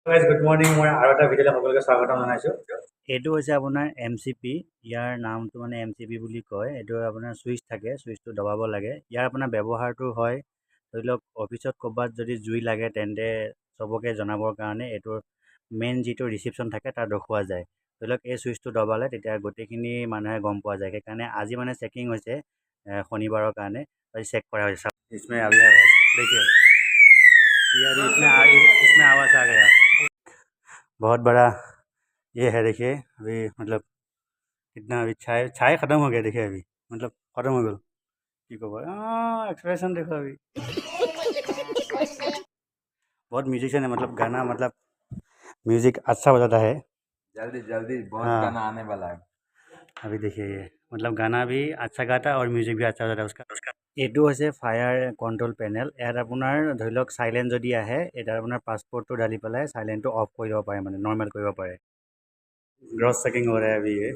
Guys good morning মই আৰু এটা ভিডিঅ'লৈ সকলোকে স্বাগতম জনাইছোঁ। এইটো হৈছে আপোনাৰ MCP। ইয়াৰ নামটো মানে MCP বুলি কয়। এইটো আপোনাৰ ছুইচ থাকে, ছুইচটো দবাব লাগে। ইয়াৰ আপোনাৰ ব্যৱহাৰটো হয় ধৰি লওক অফিচত ক'ৰবাত যদি জুই লাগে তেন্তে চবকে জনাবৰ কাৰণে এইটোৰ মেইন যিটো ৰিচিপশ্যন থাকে তাত ৰখোৱা যায়। ধৰি লওক এই ছুইচটো দবালে তেতিয়া গোটেইখিনি মানুহে গম পোৱা যায়। সেইকাৰণে আজি মানে চেকিং হৈছে শনিবাৰৰ কাৰণে চেক কৰা হৈছে। इसमें अभी देखिए ये अभी इसमें आवाज़ आ गया। बहुत बड़ा ये है देखिए अभी मतलब कितना अभी छाए छाए ख़त्म हो गया देखिए अभी मतलब ख़त्म हो गया की कब एक्सप्रेशन देखो अभी बहुत म्यूजिशियन है मतलब गाना मतलब म्यूजिक अच्छा बजाता है। जल्दी जल्दी बहुत हाँ गाना आने वाला है। अभी देखिए ये मतलब गाना भी अच्छा गाता है और म्यूजिक भी अच्छा बजाता है उसका এইটো হৈছে ফায়াৰ কণ্ট্ৰল পেনেল। ইয়াত আপোনাৰ ধৰি লওক চাইলেণ্ট যদি আহে এতিয়া আপোনাৰ পাছপৰ্টটো ঢালি পেলাই চাইলেণ্টটো অফ কৰি দিব পাৰে, মানে নৰ্মেল কৰিব পাৰে। क्रॉस चेकिंग हो रहा है अभी ये।